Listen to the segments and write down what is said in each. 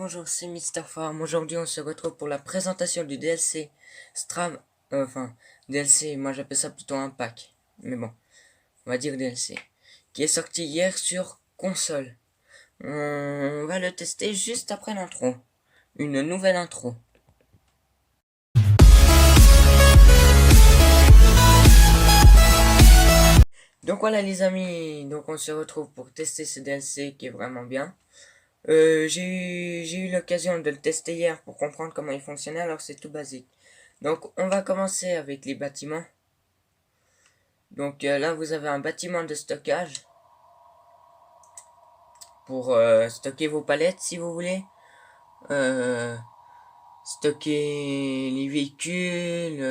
Bonjour, c'est Mister Farm. Aujourd'hui, on se retrouve pour la présentation du DLC Stram. DLC, moi j'appelle ça plutôt un pack. Mais bon, on va dire DLC. Qui est sorti hier sur console. On va le tester juste après l'intro. Une nouvelle intro. Donc voilà les amis, donc on se retrouve pour tester ce DLC qui est vraiment bien. J'ai eu l'occasion de le tester hier pour comprendre comment il fonctionnait, alors c'est tout basique. Donc on va commencer avec les bâtiments. Donc là vous avez un bâtiment de stockage pour stocker vos palettes si vous voulez. Stocker les véhicules,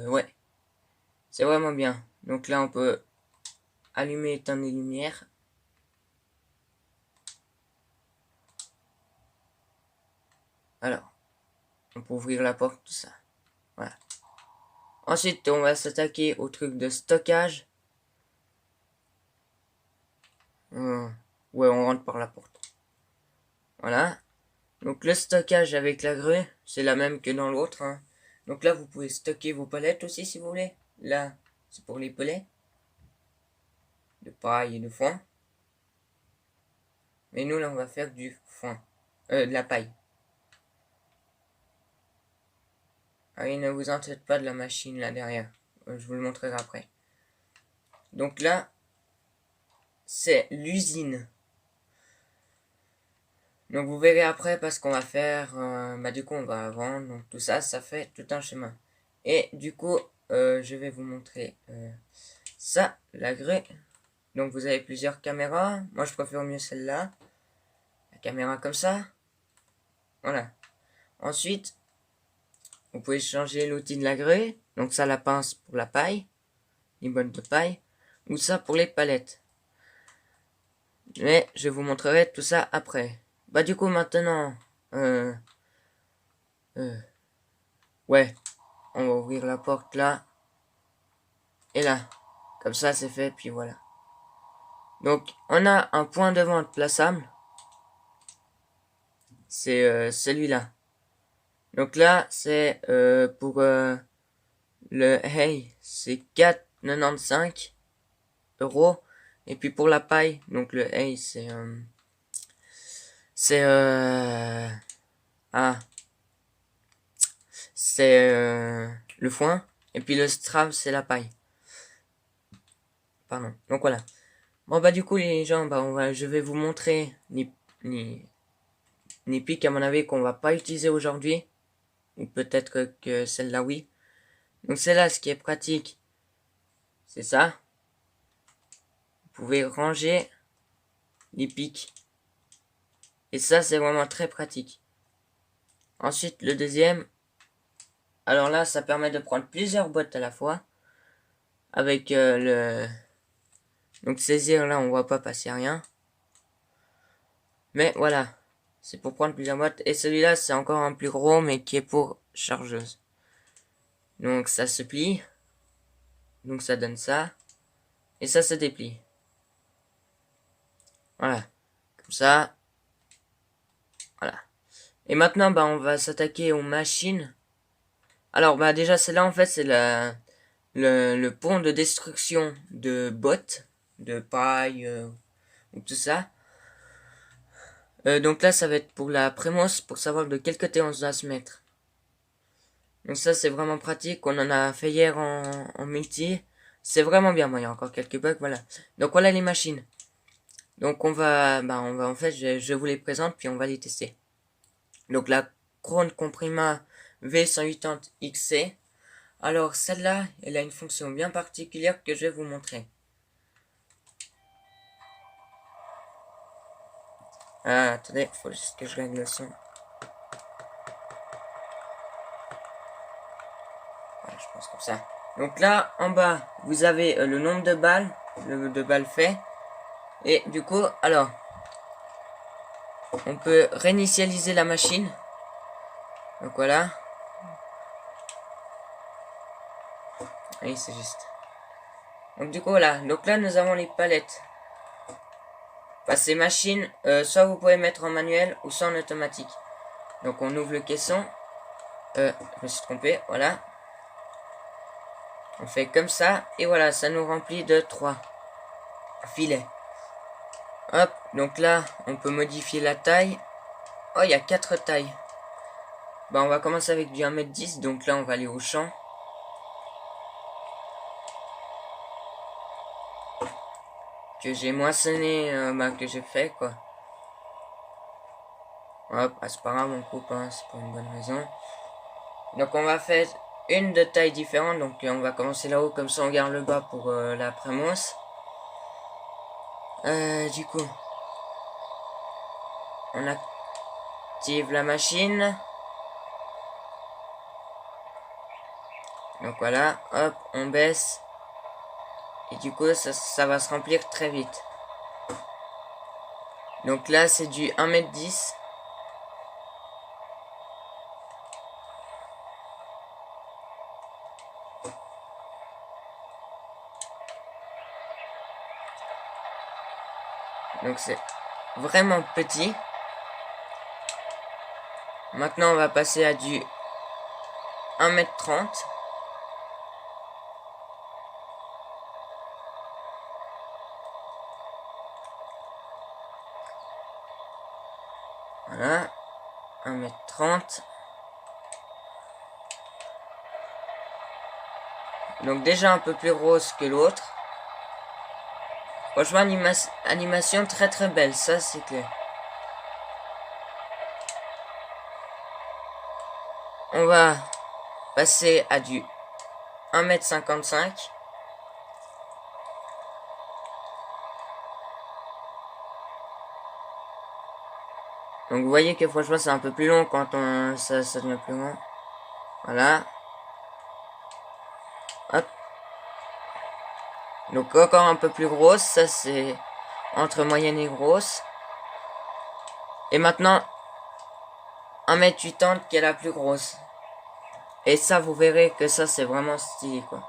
ouais, c'est vraiment bien. Donc là on peut allumer et éteindre les lumières. Alors, on peut ouvrir la porte, tout ça. Voilà. Ensuite, on va s'attaquer au truc de stockage. Ouais, on rentre par la porte. Voilà. Donc le stockage avec la grue, c'est la même que dans l'autre. Hein. Donc là, vous pouvez stocker vos palettes aussi si vous voulez. Là, c'est pour les pellets. De paille et de foin. Mais nous, là, on va faire du foin. De la paille. Allez, ne vous en faites pas de la machine là derrière. Je vous le montrerai après. Donc là, c'est l'usine. Donc vous verrez après parce qu'on va faire, du coup on va vendre, donc tout ça, ça fait tout un chemin. Et du coup, je vais vous montrer ça, la grue. Donc vous avez plusieurs caméras, moi je préfère mieux celle-là. La caméra comme ça, voilà. Ensuite, vous pouvez changer l'outil de la grue, donc ça la pince pour la paille, les bottes de paille, ou ça pour les palettes. Mais je vous montrerai tout ça après. Bah du coup maintenant, ouais, on va ouvrir la porte là. Et là. Comme ça c'est fait, puis voilà. Donc on a un point de vente plaçable. C'est celui-là. Donc là c'est pour le hay, c'est 4,95 €. Et puis pour la paille, donc le hay c'est le foin. Et puis le strav c'est la paille. Pardon. Donc voilà. Bon bah du coup les gens, je vais vous montrer les pics à mon avis qu'on va pas utiliser aujourd'hui. Ou peut-être que celle-là oui. Donc celle-là, ce qui est pratique, c'est ça. Vous pouvez ranger les pics. Et ça c'est vraiment très pratique. Ensuite le deuxième. Alors là ça permet de prendre plusieurs boîtes à la fois. Avec le... Donc saisir là on voit pas passer rien. Mais voilà. C'est pour prendre plusieurs boîtes. Et celui-là c'est encore un plus gros mais qui est pour chargeuse. Donc ça se plie. Donc ça donne ça. Et ça se déplie. Voilà. Comme ça. Voilà. Et maintenant on va s'attaquer aux machines. Alors déjà celle-là en fait c'est le pont de destruction de bottes. De paille. Ou tout ça. Donc là ça va être pour la prémos. Pour savoir de quel côté on doit se mettre. Donc ça c'est vraiment pratique. On en a fait hier en multi. C'est vraiment bien. Bon, il y a encore quelques bugs. Voilà. Donc voilà les machines. Donc on va en fait je vous les présente puis on va les tester. Donc la Krone Comprima V180XC. Alors celle-là, elle a une fonction bien particulière que je vais vous montrer. Ah, attendez, faut juste que je règle le son. Voilà, je pense comme ça. Donc là, en bas, vous avez le nombre de balles, de balles fait. Et du coup, alors, on peut réinitialiser la machine. Donc voilà. Oui, c'est juste. Donc du coup, voilà. Donc là, nous avons les palettes. Ces machines, soit vous pouvez mettre en manuel ou soit en automatique. Donc on ouvre le caisson. Je me suis trompé, voilà. On fait comme ça, et voilà, ça nous remplit de 3 filets. Hop, donc là, on peut modifier la taille. Oh, il y a 4 tailles. Bah, on va commencer avec du 1m10, donc là, on va aller au champ. Que j'ai moissonné, que j'ai fait, quoi. Hop, c'est pas grave, on coupe, hein, c'est pour une bonne raison. Donc, on va faire une de taille différente, donc on va commencer là-haut, comme ça, on garde le bas pour la prémousse. Du coup, on active la machine. Donc voilà, hop, on baisse. Et du coup, ça va se remplir très vite. Donc là, c'est du 1m10. Donc c'est vraiment petit. Maintenant, on va passer à du 1m30. Voilà, 1m30. Donc déjà un peu plus rose que l'autre. Franchement, animation très très belle, ça c'est clair. On va passer à du 1m55. Donc vous voyez que franchement c'est un peu plus long quand ça devient plus long. Voilà. Hop. Donc encore un peu plus grosse, ça c'est entre moyenne et grosse. Et maintenant 1m80 qui est la plus grosse. Et ça vous verrez que ça c'est vraiment stylé quoi.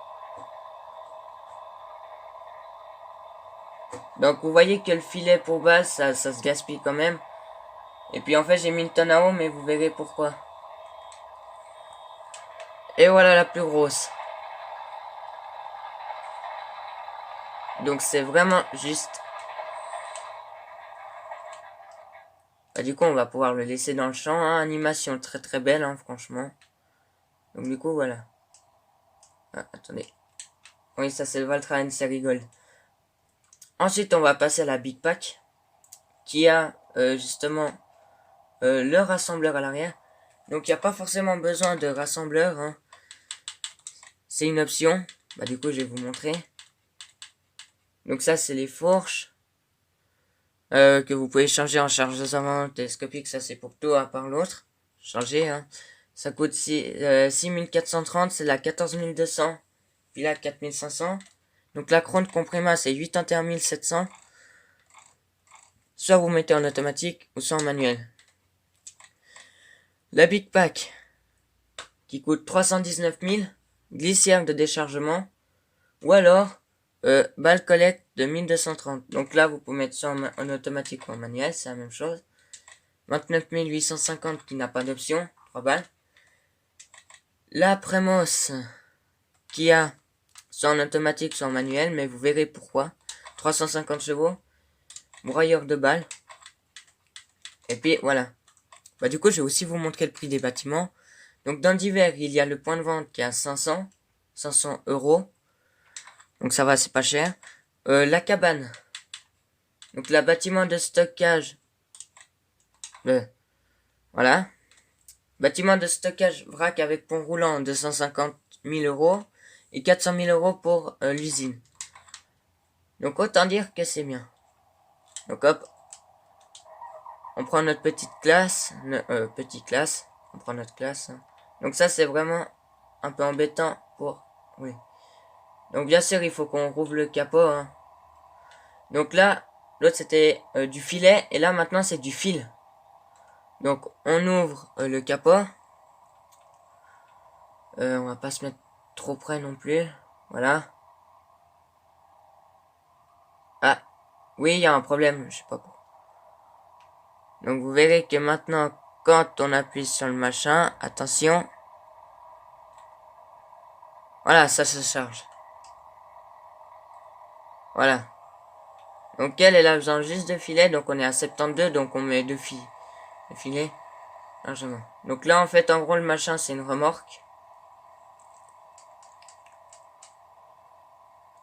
Donc vous voyez que le filet pour base ça se gaspille quand même. Et puis en fait j'ai mis une tonne à eau mais vous verrez pourquoi. Et voilà la plus grosse. Donc c'est vraiment juste. Bah, du coup on va pouvoir le laisser dans le champ. Hein. Animation très très belle hein, franchement. Donc du coup voilà. Ah, attendez. Oui ça c'est le Valtra série Gold. Ensuite on va passer à la Big Pack. Qui a justement le rassembleur à l'arrière. Donc il n'y a pas forcément besoin de rassembleur. Hein. C'est une option. Bah du coup je vais vous montrer. Donc ça c'est les fourches. Que vous pouvez changer en chargeuse avant télescopique. Ça c'est pour tout à part l'autre. Changer hein. Ça coûte 6430. C'est la 14200. Puis là 4500. Donc la Krone Comprima c'est 81700. Soit vous mettez en automatique ou soit en manuel. La Big Pack qui coûte 319 000. Glissière de déchargement. Ou alors balle collecte de 1230. Donc là vous pouvez mettre ça en automatique ou en manuel. C'est la même chose. 29 850 qui n'a pas d'option. 3 balles. La Premos qui a soit en automatique soit en manuel. Mais vous verrez pourquoi. 350 chevaux. Broyeur de balles. Et puis voilà. Bah du coup je vais aussi vous montrer le prix des bâtiments. Donc dans divers il y a le point de vente qui est à 500 euros. Donc ça va c'est pas cher. La cabane. Donc le bâtiment de stockage. Voilà. Bâtiment de stockage vrac avec pont roulant 250 000 euros. Et 400 000 euros pour l'usine. Donc autant dire que c'est bien. Donc hop. On prend notre petite classe. On prend notre classe. Hein. Donc ça c'est vraiment un peu embêtant pour... Oui. Donc bien sûr il faut qu'on rouvre le capot. Hein. Donc là, l'autre c'était du filet. Et là maintenant c'est du fil. Donc on ouvre le capot. On va pas se mettre trop près non plus. Voilà. Oui, il y a un problème, je sais pas pourquoi. Donc vous verrez que maintenant quand on appuie sur le machin, attention. Voilà, ça se charge. Voilà. Donc elle a besoin juste de filets, donc on est à 72, donc on met deux filets largement. Donc là en fait en gros le machin c'est une remorque.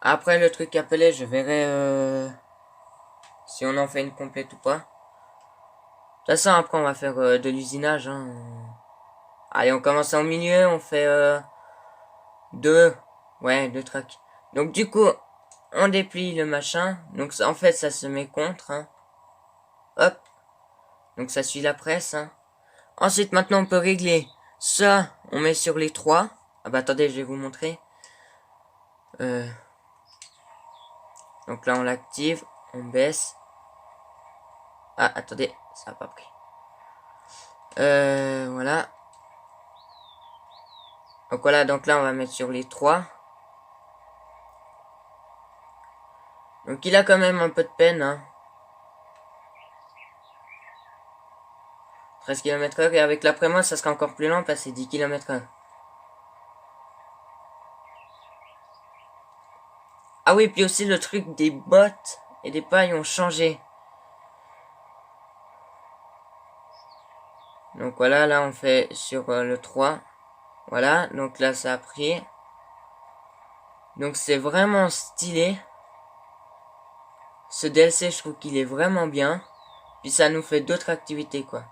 Après le truc appelé, je verrai si on en fait une complète ou pas. De toute façon après on va faire de l'usinage. Hein. Allez, on commence au milieu, on fait deux tracks. Donc du coup on déplie le machin. Donc en fait ça se met contre. Hein. Hop. Donc ça suit la presse. Hein. Ensuite maintenant on peut régler ça. On met sur les trois. Ah bah attendez, je vais vous montrer. Donc là on l'active. On baisse. Ah attendez, ça n'a pas pris. Voilà. Donc voilà, donc là on va mettre sur les trois. Donc il a quand même un peu de peine. Hein. 13 km/h et avec l'après-moi ça sera encore plus lent parce que c'est 10 km/h. Ah oui, puis aussi le truc des bottes et des pailles ont changé. Donc voilà, là on fait sur le 3. Voilà, donc là ça a pris. Donc c'est vraiment stylé. Ce DLC je trouve qu'il est vraiment bien. Puis ça nous fait d'autres activités quoi.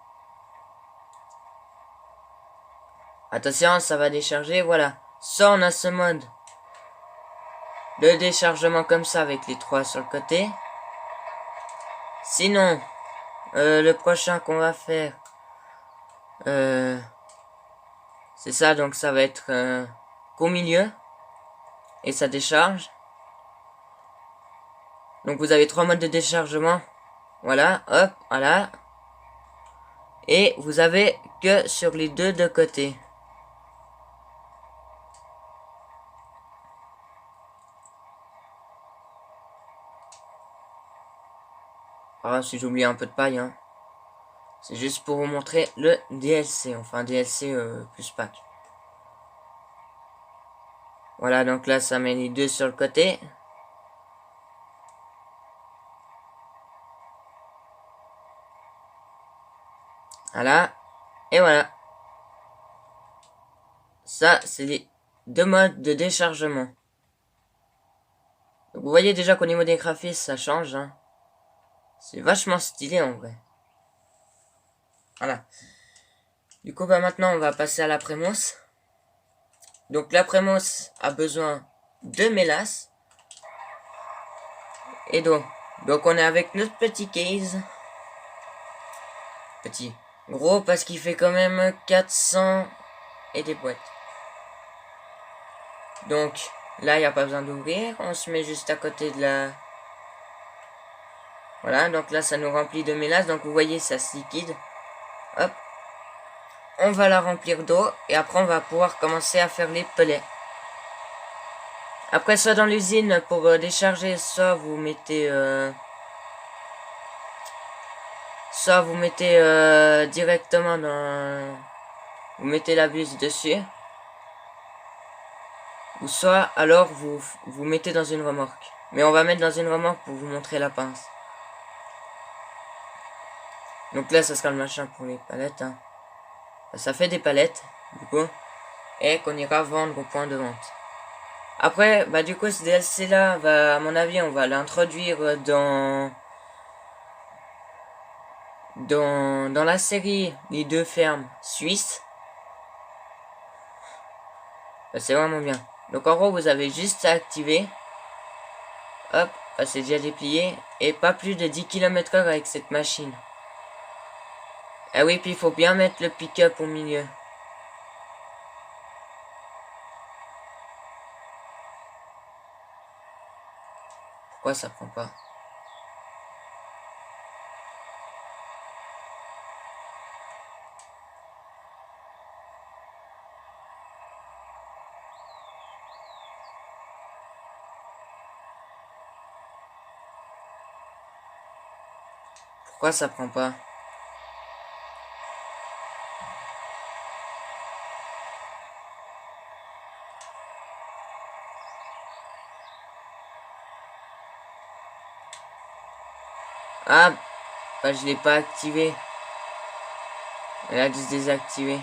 Attention, ça va décharger, voilà. Ça on a ce mode de déchargement comme ça avec les trois sur le côté. Sinon, le prochain qu'on va faire, c'est ça, donc ça va être qu'au milieu et ça décharge. Donc vous avez trois modes de déchargement. Voilà, hop, voilà. Et vous avez que sur les deux de côté. Ah, si j'ai oublié un peu de paille, hein. C'est juste pour vous montrer le DLC, enfin DLC plus pack. Voilà, donc là ça met les deux sur le côté. Voilà, et voilà. Ça, c'est les deux modes de déchargement. Donc, vous voyez déjà qu'au niveau des graphismes, ça change. Hein. C'est vachement stylé en vrai. Voilà. Du coup, bah maintenant, on va passer à l'après-mousse. Donc, l'après-mousse a besoin de mélasse et d'eau. Donc, on est avec notre petit case. Petit. Gros, parce qu'il fait quand même 400 et des boîtes. Donc, là, il n'y a pas besoin d'ouvrir. On se met juste à côté de la... Voilà, donc là, ça nous remplit de mélasse. Donc, vous voyez, ça se liquide. Hop. On va la remplir d'eau. Et après, on va pouvoir commencer à faire les pellets. Après, soit dans l'usine, pour décharger, soit vous mettez... directement dans... Vous mettez la buse dessus. Ou soit, alors, vous mettez dans une remorque. Mais on va mettre dans une remorque pour vous montrer la pince. Donc là, ça sera le machin pour les palettes. Hein. Ça fait des palettes, du coup. Et qu'on ira vendre au point de vente. Après, bah du coup, ce DLC là, va, à mon avis, on va l'introduire dans la série Les Deux Fermes Suisses. Bah, c'est vraiment bien. Donc en gros, vous avez juste à activer. Hop, bah, c'est déjà déplié. Et pas plus de 10 km/h avec cette machine. Ah oui, puis il faut bien mettre le pick-up au milieu. Pourquoi ça prend pas? Pourquoi ça prend pas? Ah, bah je l'ai pas activé. Elle a dû se désactiver.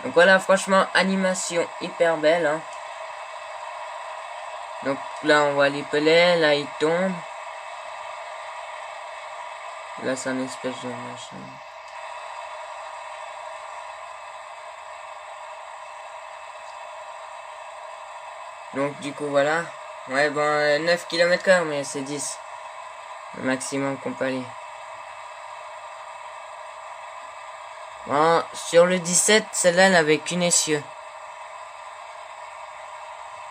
Donc voilà, franchement, animation hyper belle. Hein. Donc là, on voit les pelets. Là, il tombe. Là, c'est un espèce de machin. Donc du coup, voilà. Ouais, bon, 9 km/h, mais c'est 10. Le maximum qu'on peut aller. Bon, sur le 17, celle-là, elle avait qu'une essieu.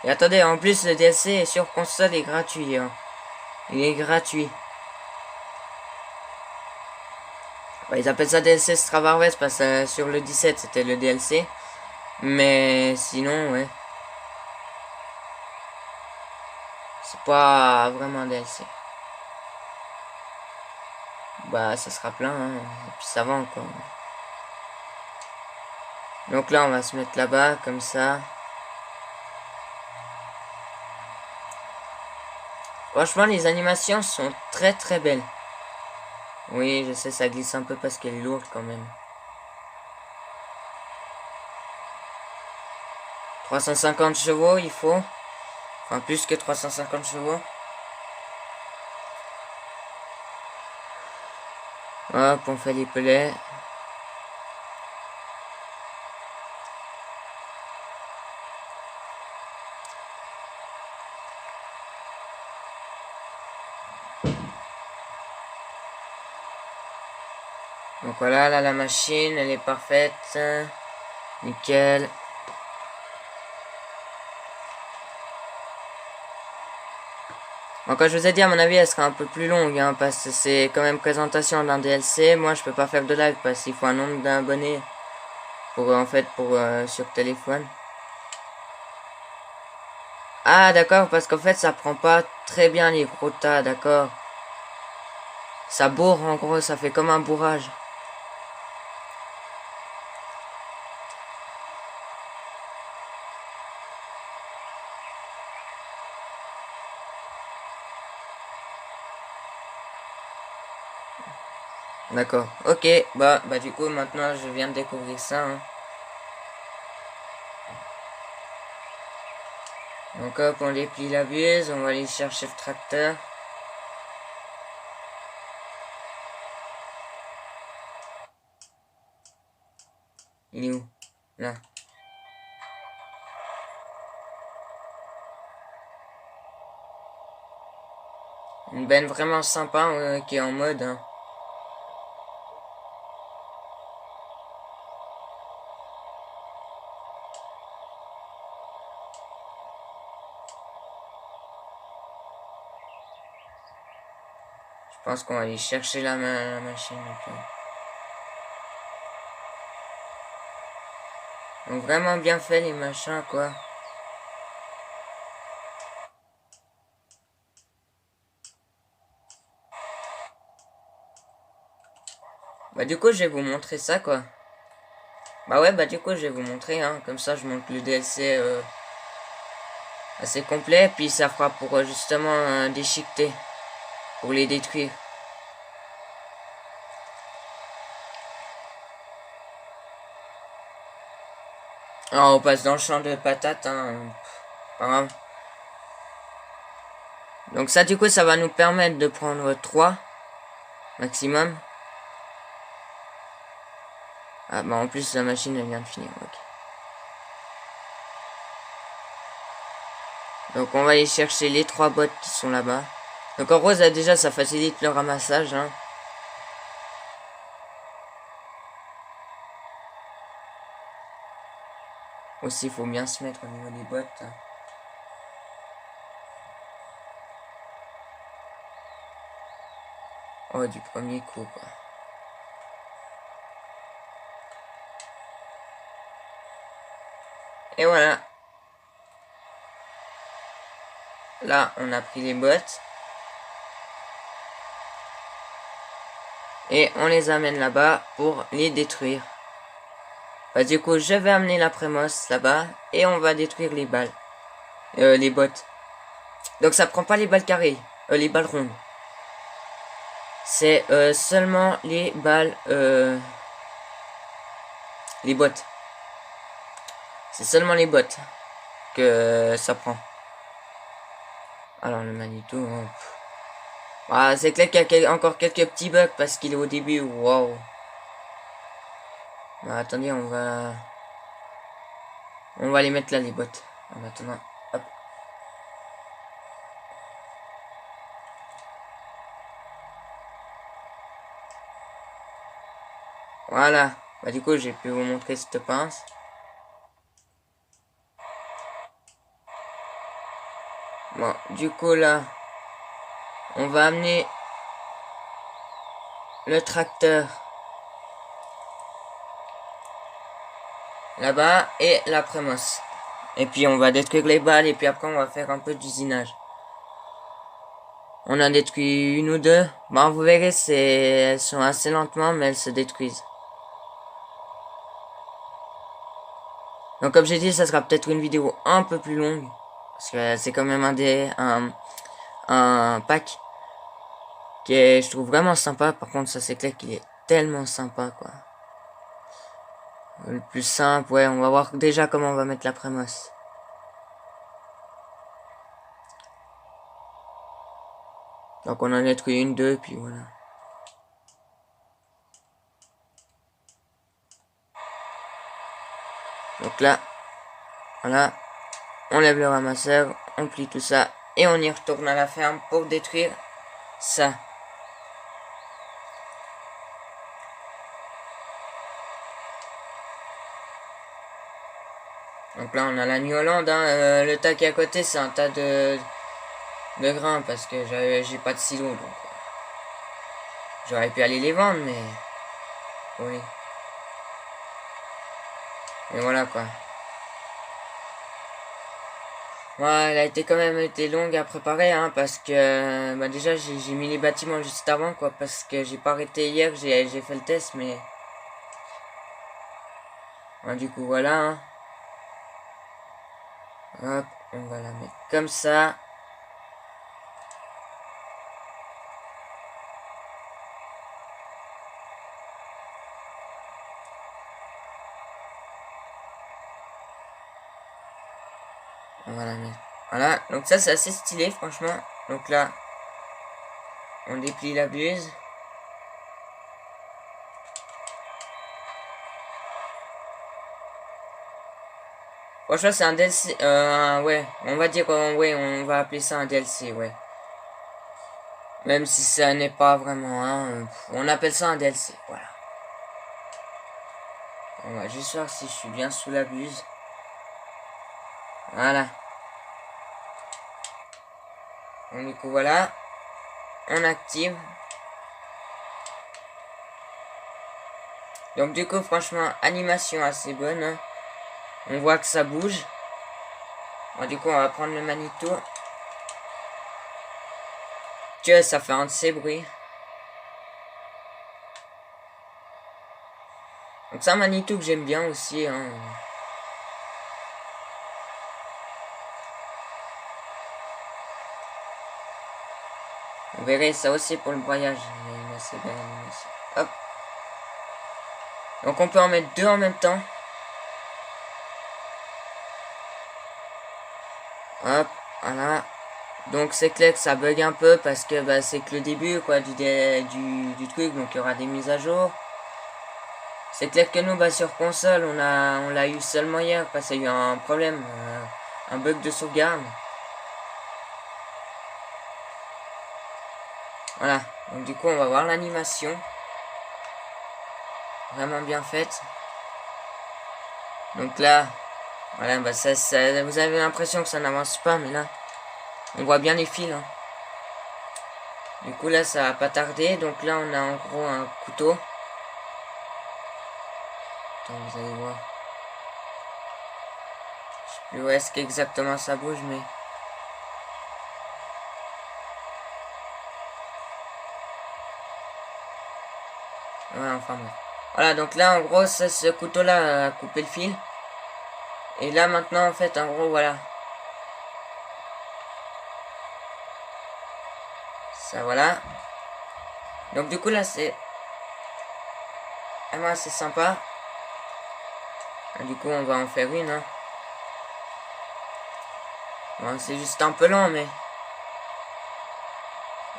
Et attendez, en plus, le DLC est sur console et gratuit. Hein. Il est gratuit. Bah, ils appellent ça DLC Strava Harvest parce que sur le 17, c'était le DLC. Mais sinon, ouais. C'est pas vraiment un DLC. Bah, ça sera plein, hein. Et puis ça va encore. Donc là, on va se mettre là-bas, comme ça. Franchement, les animations sont très très belles. Oui, je sais, ça glisse un peu parce qu'elle est lourde quand même. 350 chevaux, il faut. Enfin, plus que 350 chevaux. Hop, on fait les pelets. Donc voilà, là la machine, elle est parfaite. Nickel. Bon, comme je vous ai dit, à mon avis, elle sera un peu plus longue, hein, parce que c'est quand même présentation d'un DLC. Moi, je peux pas faire de live parce qu'il faut un nombre d'abonnés pour, en fait, pour sur téléphone. Ah, d'accord, parce qu'en fait, ça prend pas très bien les rotas, d'accord. Ça bourre, en gros, ça fait comme un bourrage. D'accord. Ok, bah du coup, maintenant, je viens de découvrir ça, hein. Donc hop, on déplie la buse, on va aller chercher le tracteur. Il est où? Là. Une benne vraiment sympa qui est en mode. Hein. Je pense qu'on va aller chercher la machine. Donc vraiment bien fait les machins quoi. Bah du coup je vais vous montrer ça quoi. Bah ouais bah du coup je vais vous montrer hein. Comme ça je montre le DLC assez complet. Puis ça fera pour justement déchiqueter. Pour les détruire. Alors on passe dans le champ de patates hein. Pas grave. Donc ça du coup ça va nous permettre de prendre 3 maximum. Ah bah en plus la machine elle vient de finir. Okay. Donc on va aller chercher les 3 bottes qui sont là-bas. Donc en gros ça, déjà ça facilite le ramassage. Hein. Aussi il faut bien se mettre au niveau des bottes. Oh du premier coup quoi. Et voilà. Là on a pris les bottes. Et on les amène là-bas pour les détruire. Bah du coup je vais amener la Prémos là-bas. Et on va détruire les balles. Les bottes. Donc ça prend pas les balles carrées. les balles rondes. C'est seulement les balles, les bottes. C'est seulement les bottes que ça prend. Alors le Manitou, ah, c'est clair qu'il y a encore quelques petits bugs parce qu'il est au début. Waouh. Attendez, on va les mettre là les bottes. En attendant, hop. Voilà. Bah du coup, j'ai pu vous montrer cette pince. Bon, du coup là, on va amener le tracteur là-bas et la prémosse. Et puis on va détruire les balles et puis après on va faire un peu d'usinage. On a détruit une ou deux. Bon, vous verrez, elles sont assez lentement, mais elles se détruisent. Donc comme j'ai dit, ça sera peut-être une vidéo un peu plus longue. Parce que c'est quand même un pack qui est, je trouve, vraiment sympa. Par contre, ça c'est clair qu'il est tellement sympa, quoi. Le plus simple, ouais, on va voir déjà comment on va mettre la prémosse. Donc on en a détruit une, deux, puis voilà. Donc là, voilà, on lève le ramasseur, on plie tout ça, et on y retourne à la ferme pour détruire ça. Donc là, on a la New Holland, hein, le tas qui est à côté, c'est un tas de grains, parce que j'ai pas de silo, donc j'aurais pu aller les vendre, mais oui. Mais voilà, quoi. Ouais, elle a été quand même été longue à préparer, hein, parce que bah déjà j'ai mis les bâtiments juste avant, quoi, parce que j'ai pas arrêté hier, j'ai fait le test, mais ouais, du coup voilà, hein. Hop, on va la mettre comme ça. On va la mettre. Voilà, donc ça c'est assez stylé, franchement. Donc là, on déplie la buse. Franchement, c'est un DLC. Ouais, on va dire, ouais, on va appeler ça un DLC, ouais. Même si ça n'est pas vraiment un. On appelle ça un DLC, voilà. On va juste voir si je suis bien sous la buse. Voilà. Donc du coup, voilà. On active. Donc du coup, franchement, animation assez bonne, hein. On voit que ça bouge. Bon, du coup, on va prendre le Manitou. Tu vois, ça fait un de ces bruits. Donc c'est un Manitou que j'aime bien aussi, hein. Vous verrez ça aussi pour le broyage. Il y a une assez belle animation. Hop. Donc on peut en mettre deux en même temps. Hop, voilà. Donc c'est clair que ça bug un peu parce que bah, c'est que le début quoi du truc, donc il y aura des mises à jour. C'est clair que nous bah, sur console on l'a eu seulement hier parce qu'il y a eu un problème, un bug de sauvegarde. Voilà, donc du coup on va voir l'animation. Vraiment bien faite. Donc là, voilà, bah ça, vous avez l'impression que ça n'avance pas, mais là, on voit bien les fils. Hein. Du coup là, ça va pas tarder. Donc là, on a en gros un couteau. Attends, vous allez voir. Je sais plus où est-ce qu'exactement ça bouge, mais... Ouais, enfin bref. Voilà, donc là, en gros, ce couteau-là a coupé le fil. Et là, maintenant, en fait, en gros, voilà. Ça, voilà. Donc du coup là c'est vraiment assez sympa. Du coup on va en faire une. Hein. Bon, c'est juste un peu lent mais...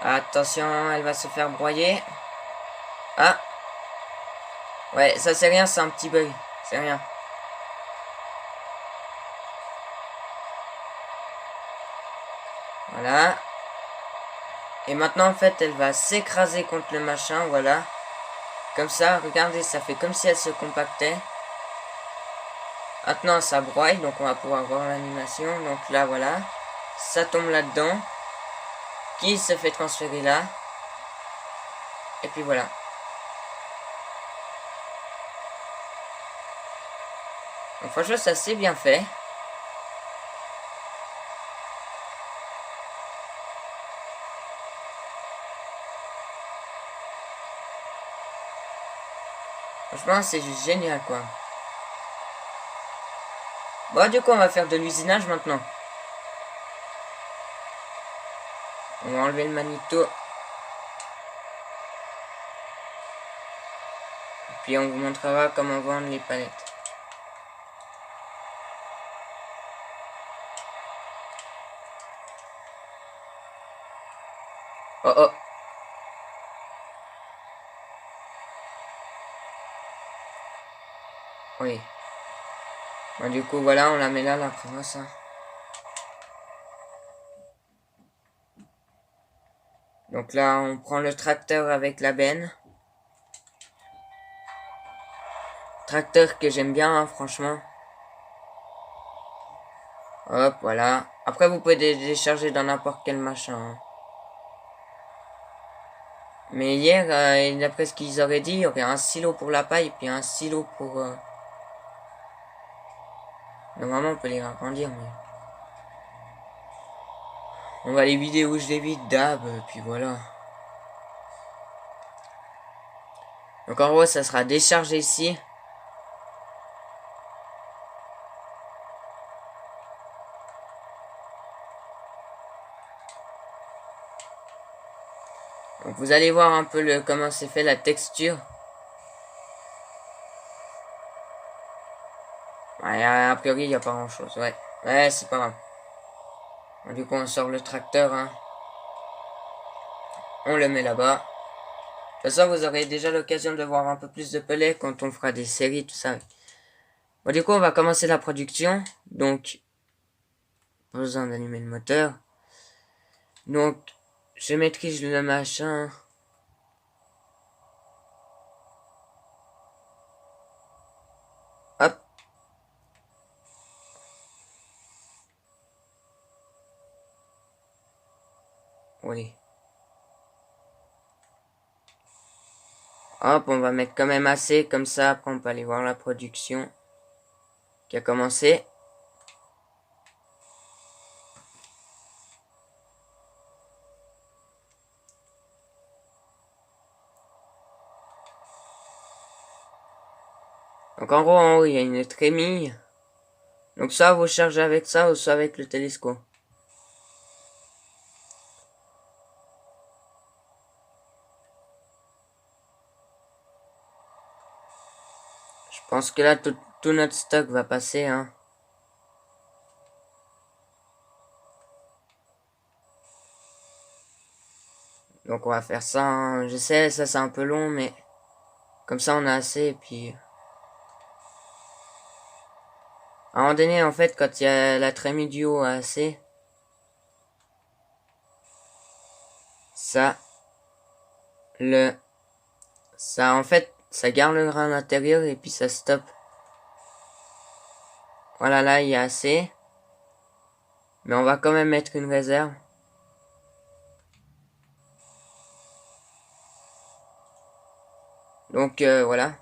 Attention, elle va se faire broyer. Ah. Ouais, ça c'est rien, c'est un petit bug. C'est rien. Voilà. Et maintenant en fait elle va s'écraser contre le machin, voilà. Comme ça, regardez, ça fait comme si elle se compactait. Maintenant ça broye, donc on va pouvoir voir l'animation. Donc là voilà. Ça tombe là-dedans. Qui se fait transférer là. Et puis voilà. Donc franchement ça c'est bien fait. Franchement c'est juste génial quoi. Bon du coup on va faire de l'usinage maintenant. On va enlever le magnéto. Et puis on vous montrera comment vendre les palettes. Oh oh. Oui. Bon, du coup voilà, on la met là, la crosse. Hein. Donc là on prend le tracteur avec la benne. Tracteur que j'aime bien hein, franchement. Hop voilà. Après vous pouvez décharger dans n'importe quel machin. Hein. Mais hier, d'après ce qu'ils auraient dit, il y aurait un silo pour la paille et puis un silo pour... Normalement, on peut les agrandir, mais... On va les vider où je les vide, d'hab, puis voilà. Donc en gros, ça sera déchargé ici. Donc vous allez voir un peu comment c'est fait la texture. Ouais, a priori, il n'y a pas grand chose, ouais. Ouais, c'est pas grave. Bon, du coup, on sort le tracteur, hein. On le met là-bas. De toute façon, vous aurez déjà l'occasion de voir un peu plus de pelés quand on fera des séries, tout ça. Bon, du coup, on va commencer la production. Donc, pas besoin d'allumer le moteur. Donc, je maîtrise le machin. Hop. Oui. Hop, on va mettre quand même assez, comme ça, après on peut aller voir la production qui a commencé. Donc en gros, en haut, il y a une trémille. Donc soit vous chargez avec ça, ou soit avec le télescope. Je pense que là, tout notre stock va passer, hein. Donc on va faire ça, hein. Je sais, ça c'est un peu long, mais comme ça on a assez, et puis... À un moment donné, en fait, quand il y a la trémie du haut assez... Ça... Ça, en fait, ça garde le grain à l'intérieur, et puis ça stoppe. Voilà, là, il y a assez. Mais on va quand même mettre une réserve. Donc, voilà.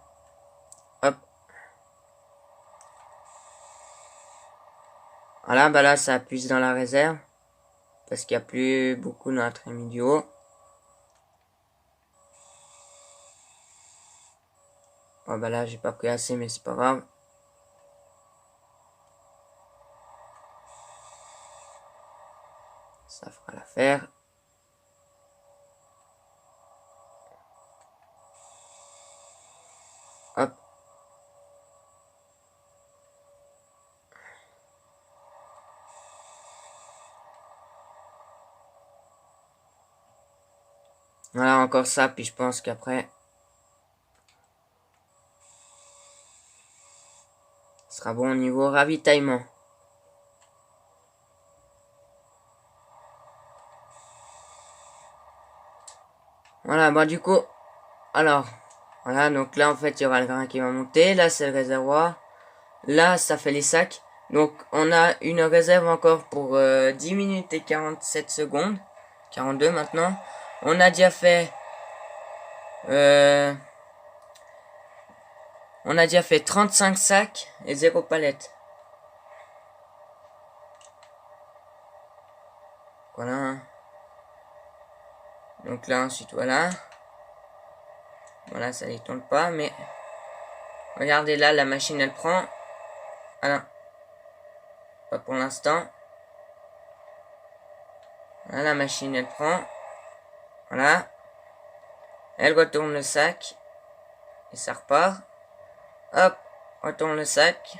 Hop. Voilà, bah là, ça appuie dans la réserve. Parce qu'il n'y a plus beaucoup dans la trémie du haut. Oh, bah là, j'ai pas pris assez, mais c'est pas grave. Ça fera l'affaire. Hop. Voilà, encore ça, puis je pense qu'après, ce sera bon au niveau ravitaillement. Voilà, bah du coup, alors, voilà, donc là, en fait, il y aura le grain qui va monter. Là, c'est le réservoir. Là, ça fait les sacs. Donc, on a une réserve encore pour 10 minutes et 47 secondes. 42 maintenant. On a déjà fait... on a déjà fait 35 sacs et 0 palette. Voilà. Donc là, ensuite, voilà. Voilà, ça ne tourne pas, mais... Regardez là, la machine, elle prend. Ah non. Pas pour l'instant. Voilà, la machine, elle prend. Voilà. Elle retourne le sac. Et ça repart. Hop. Retourne le sac.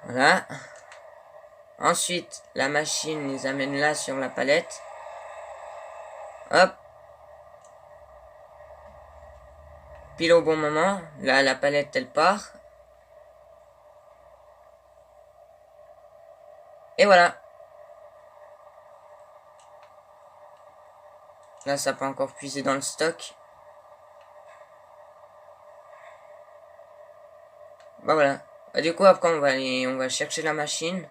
Voilà. Ensuite, la machine les amène là sur la palette. Hop. Pile au bon moment. Là, la palette, elle part. Et voilà. Là, ça peut encore puiser dans le stock. Bah voilà. Bah, du coup, après, on va chercher la machine.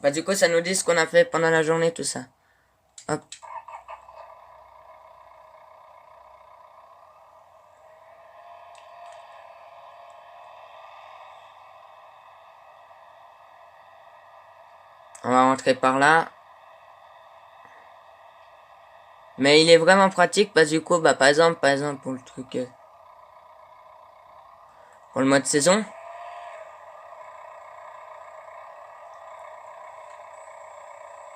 Bah du coup, ça nous dit ce qu'on a fait pendant la journée, tout ça. Hop. On va rentrer par là. Mais il est vraiment pratique parce que du coup, bah par exemple pour le truc... pour le mode saison.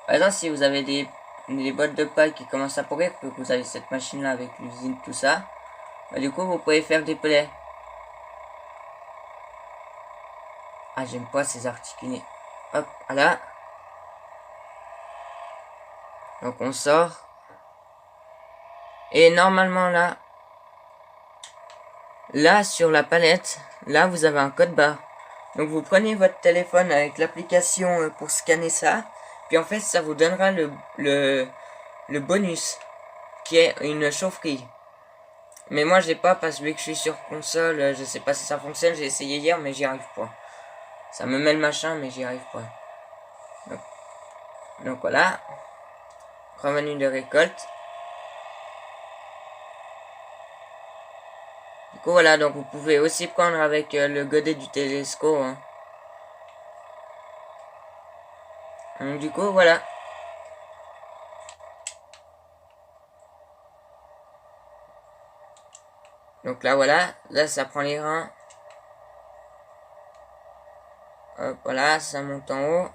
Par exemple, si vous avez des bottes de paille qui commencent à pourrir, que vous avez cette machine là avec l'usine, tout ça, bah du coup, vous pouvez faire des pelets. Ah, j'aime pas ces articulés. Hop, voilà. Donc on sort. Et normalement là sur la palette, là vous avez un code barre. Donc vous prenez votre téléphone avec l'application pour scanner ça. Puis en fait ça vous donnera le bonus qui est une chaufferie. Mais moi je l'ai pas parce que je suis sur console, je sais pas si ça fonctionne, j'ai essayé hier mais j'y arrive pas. Ça me met le machin mais j'y arrive pas. Donc voilà. Revenu de récolte. Du coup voilà, donc vous pouvez aussi prendre avec le godet du télescope. Hein. Donc du coup voilà. Donc là voilà, là ça prend les reins. Hop, voilà, ça monte en haut.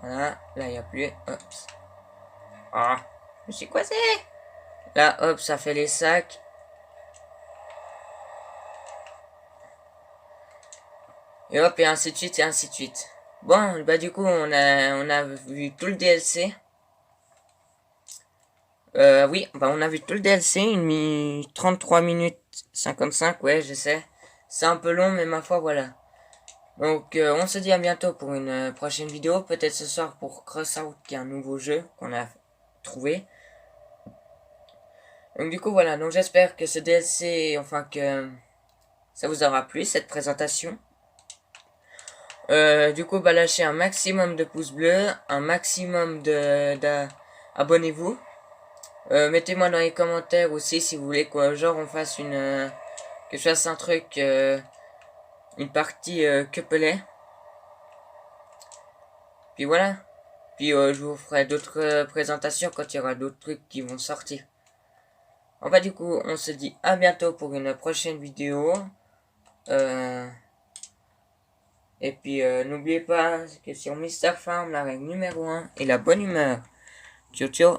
Voilà, là il n'y a plus. Hop. Ah, je me suis coincé. Là hop, ça fait les sacs. Et hop, et ainsi de suite, et ainsi de suite. Bon, bah du coup, on a vu tout le DLC. Oui, bah on a vu tout le DLC, 33 minutes 55, ouais, je sais. C'est un peu long, mais ma foi, voilà. Donc, on se dit à bientôt pour une prochaine vidéo. Peut-être ce soir pour Crossout, qui est un nouveau jeu qu'on a trouvé. Donc, du coup, voilà. Donc, j'espère que ce DLC, enfin, que ça vous aura plu, cette présentation. Du coup, bah, lâchez un maximum de pouces bleus, un maximum abonnez-vous. Mettez-moi dans les commentaires aussi si vous voulez que genre on fasse que je fasse un truc, une partie que pellet. Puis voilà. Puis je vous ferai d'autres présentations quand il y aura d'autres trucs qui vont sortir. Bon bah du coup, on se dit à bientôt pour une prochaine vidéo. Et puis n'oubliez pas que sur Mr Farm, la règle numéro 1 est la bonne humeur. Ciao ciao.